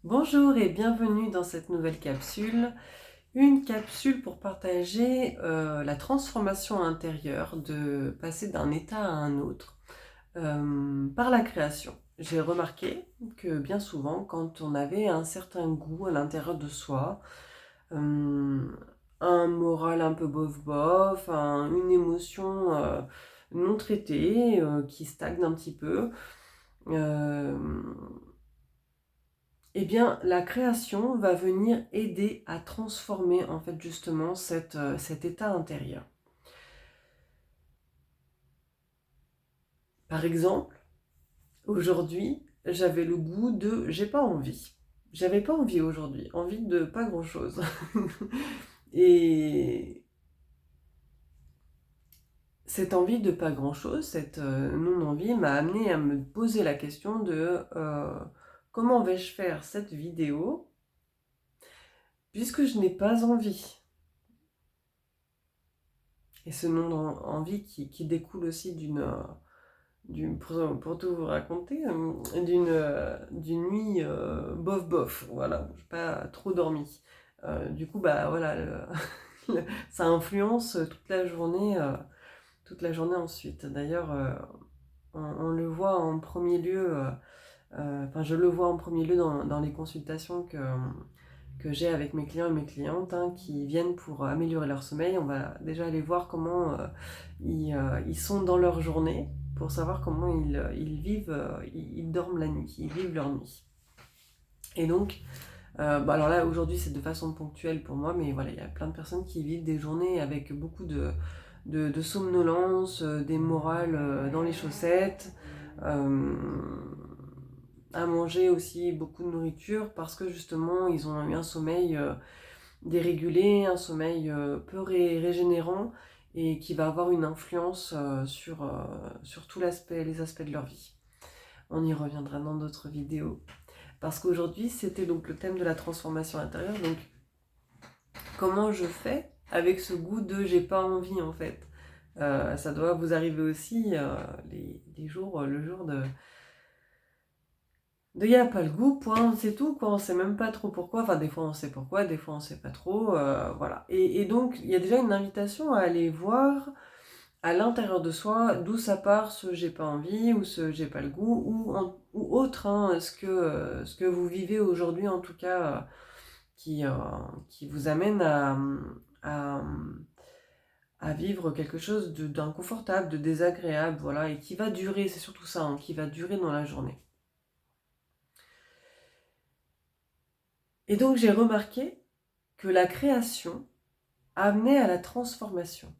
Bonjour et bienvenue dans cette nouvelle capsule. Une capsule pour partager la transformation intérieure, de passer d'un état à un autre par la création. J'ai remarqué que bien souvent, quand on avait un certain goût à l'intérieur de soi, euh, un moral un peu bof-bof, une émotion non traitée qui stagne un petit peu, euh, eh bien, la création va venir aider à transformer en fait justement cet état intérieur. Par exemple, aujourd'hui, j'avais le goût de j'ai pas envie. J'avais pas envie aujourd'hui, envie de pas grand-chose. Et cette envie de pas grand-chose, cette non-envie m'a amené à me poser la question de comment vais-je faire cette vidéo puisque je n'ai pas envie. Et ce non-envie qui découle aussi pour tout vous raconter, d'une nuit bof bof, voilà, j'ai pas trop dormi. Du coup, bah voilà, ça influence toute la journée ensuite. D'ailleurs, on le voit en premier lieu, enfin je le vois en premier lieu dans les consultations que j'ai avec mes clients et mes clientes qui viennent pour améliorer leur sommeil. On va déjà aller voir comment ils sont dans leur journée pour savoir comment ils vivent, ils dorment la nuit, ils vivent leur nuit. Et donc, alors là aujourd'hui c'est de façon ponctuelle pour moi, mais voilà, il y a plein de personnes qui vivent des journées avec beaucoup de somnolence, des morales dans les chaussettes, euh, à manger aussi beaucoup de nourriture parce que justement ils ont eu un sommeil dérégulé, un sommeil peu régénérant et qui va avoir une influence sur tous les aspects de leur vie. On y reviendra dans d'autres vidéos. Parce qu'aujourd'hui, c'était donc le thème de la transformation intérieure. Donc, comment je fais avec ce goût de j'ai pas envie en fait. Ça doit vous arriver aussi les jours, le jour de y a pas le goût, point, c'est tout, quoi. On sait même pas trop pourquoi. Enfin, des fois on sait pourquoi, des fois on sait pas trop. Voilà. Et donc, il y a déjà une invitation à aller voir à l'intérieur de soi d'où ça part ce j'ai pas envie ou ce j'ai pas le goût ou autre, ce que vous vivez aujourd'hui en tout cas qui, euh, qui vous amène à, à vivre quelque chose d'inconfortable, de désagréable, voilà, et qui va durer, c'est surtout ça, qui va durer dans la journée. Et donc j'ai remarqué que la création amenait à la transformation.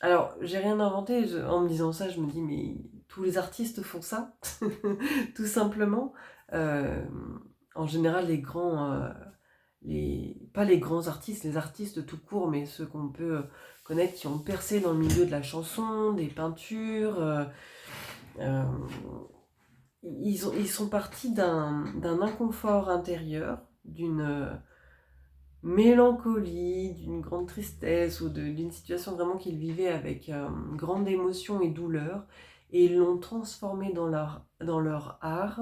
Alors, j'ai rien inventé, en me disant ça, je me dis, mais tous les artistes font ça, tout simplement. Euh, En général, pas les grands artistes, les artistes tout court, mais ceux qu'on peut connaître qui ont percé dans le milieu de la chanson, des peintures, euh, ils sont partis d'un inconfort intérieur, d'une mélancolie, d'une grande tristesse ou d'une situation vraiment qu'ils vivaient avec grande émotion et douleur, et ils l'ont transformé dans leur art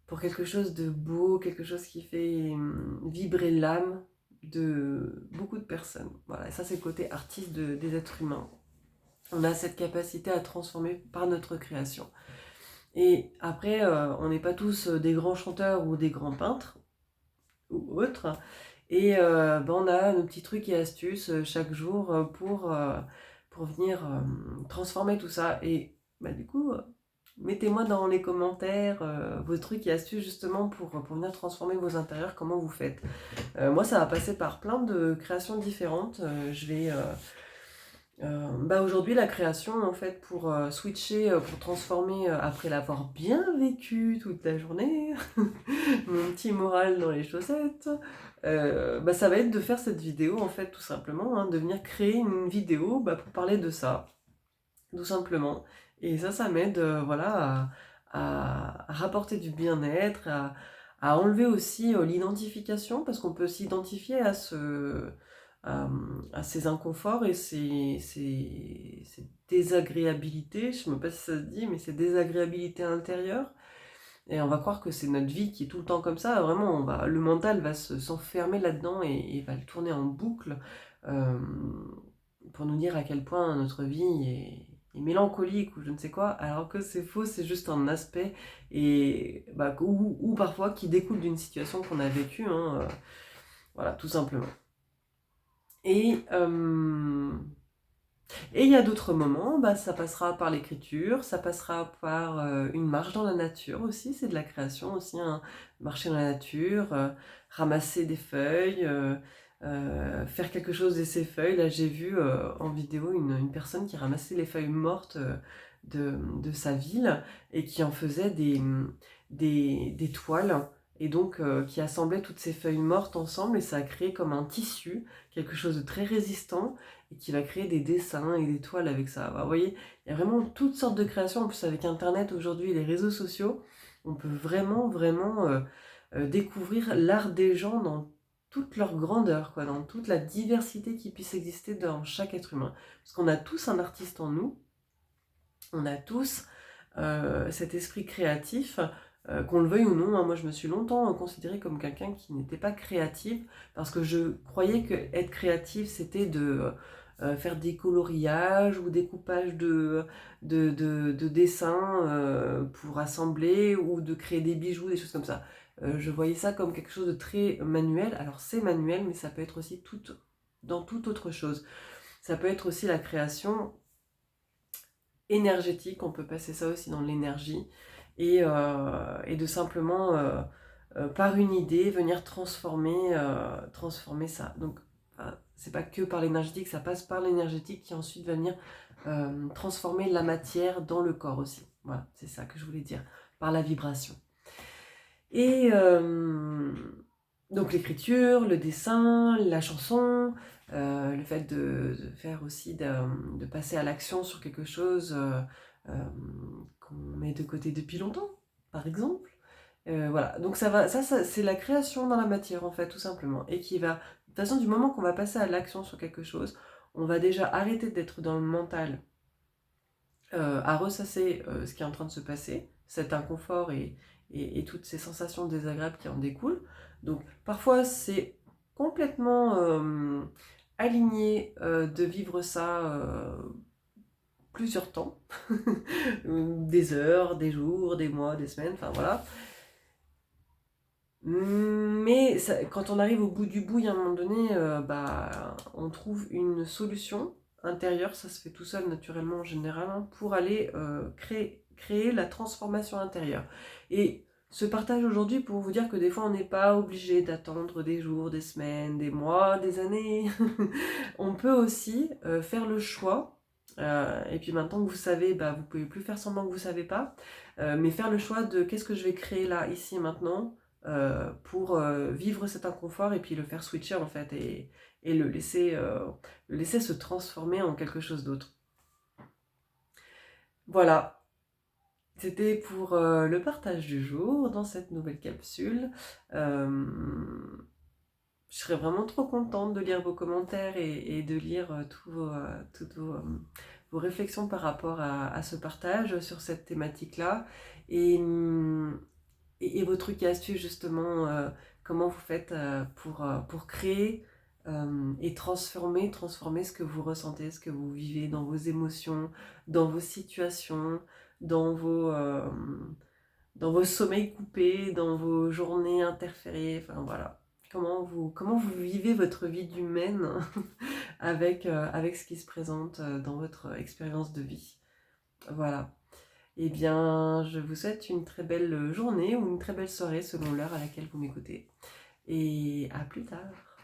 pour quelque chose de beau, quelque chose qui fait vibrer l'âme de beaucoup de personnes. Voilà, et ça c'est le côté artiste des êtres humains. On a cette capacité à transformer par notre création. Et après, on n'est pas tous des grands chanteurs ou des grands peintres ou autres. Et on a nos petits trucs et astuces chaque jour pour venir transformer tout ça. Et du coup, mettez-moi dans les commentaires vos trucs et astuces justement pour venir transformer vos intérieurs, comment vous faites. Moi, ça va passer par plein de créations différentes. Aujourd'hui, la création, en fait, pour switcher, pour transformer, après l'avoir bien vécu toute la journée, mon petit moral dans les chaussettes, ça va être de faire cette vidéo, en fait, tout simplement, de venir créer une vidéo pour parler de ça, tout simplement. Et ça m'aide, voilà, à rapporter du bien-être, à enlever aussi l'identification, parce qu'on peut s'identifier à ces inconforts et ces désagréabilités, je ne sais même pas si ça se dit, mais ces désagréabilités intérieures Et on va croire que c'est notre vie qui est tout le temps comme ça. Vraiment, le mental va s'enfermer là-dedans et va le tourner en boucle euh, pour nous dire à quel point notre vie est mélancolique ou je ne sais quoi, alors que c'est faux, c'est juste un aspect ou parfois qui découle d'une situation qu'on a vécue, hein, voilà, tout simplement. Et il y a d'autres moments, ça passera par l'écriture, ça passera par une marche dans la nature aussi, c'est de la création aussi, hein. Marcher dans la nature, ramasser des feuilles, faire quelque chose de ces feuilles. Là j'ai vu en vidéo une personne qui ramassait les feuilles mortes de sa ville et qui en faisait des toiles. Et donc qui assemblait toutes ces feuilles mortes ensemble et ça a créé comme un tissu, quelque chose de très résistant et qui va créer des dessins et des toiles avec ça. Vous voyez, il y a vraiment toutes sortes de créations. En plus, avec Internet aujourd'hui et les réseaux sociaux, on peut vraiment découvrir l'art des gens dans toute leur grandeur, quoi, dans toute la diversité qui puisse exister dans chaque être humain. Parce qu'on a tous un artiste en nous, on a tous cet esprit créatif, qu'on le veuille ou non. Hein. Moi, je me suis longtemps considérée comme quelqu'un qui n'était pas créative, parce que je croyais que être créative, c'était de faire des coloriages ou découpage de dessins pour assembler ou de créer des bijoux, des choses comme ça. Je voyais ça comme quelque chose de très manuel. Alors c'est manuel, mais ça peut être aussi dans toute autre chose. Ça peut être aussi la création énergétique, on peut passer ça aussi dans l'énergie, et de simplement, par une idée, venir transformer ça. Donc, c'est pas que par l'énergétique, ça passe par l'énergétique qui ensuite va venir transformer la matière dans le corps aussi. Voilà, c'est ça que je voulais dire, par la vibration. Et donc l'écriture, le dessin, la chanson, le fait de faire aussi, de passer à l'action sur quelque chose euh, qu'on met de côté depuis longtemps, par exemple. Voilà, donc ça c'est la création dans la matière en fait, tout simplement. Et qui va, de toute façon, du moment qu'on va passer à l'action sur quelque chose, on va déjà arrêter d'être dans le mental à ressasser ce qui est en train de se passer, cet inconfort et toutes ces sensations désagréables qui en découlent. Donc parfois c'est complètement aligné de vivre ça plusieurs temps, des heures, des jours, des mois, des semaines, enfin voilà. Mais ça, quand on arrive au bout du bout, il y a un moment donné, on trouve une solution intérieure, ça se fait tout seul naturellement en général, hein, pour aller créer la transformation intérieure. Et ce partage aujourd'hui pour vous dire que des fois on n'est pas obligé d'attendre des jours, des semaines, des mois, des années. On peut aussi faire le choix, et puis maintenant que vous savez, vous pouvez plus faire semblant que vous savez pas, mais faire le choix de qu'est-ce que je vais créer là, ici et maintenant, pour vivre cet inconfort et puis le faire switcher en fait et le laisser se transformer en quelque chose d'autre. Voilà, c'était pour le partage du jour dans cette nouvelle capsule. Je serais vraiment trop contente de lire vos commentaires et de lire toutes vos réflexions par rapport à ce partage sur cette thématique-là. Et vos trucs et astuces justement, comment vous faites pour créer et transformer ce que vous ressentez, ce que vous vivez dans vos émotions, dans vos situations, dans vos sommeils coupés, dans vos journées interférées, enfin voilà. Comment vous vivez votre vie d'humaine avec ce qui se présente dans votre expérience de vie. Voilà. Eh bien, je vous souhaite une très belle journée ou une très belle soirée selon l'heure à laquelle vous m'écoutez. Et à plus tard.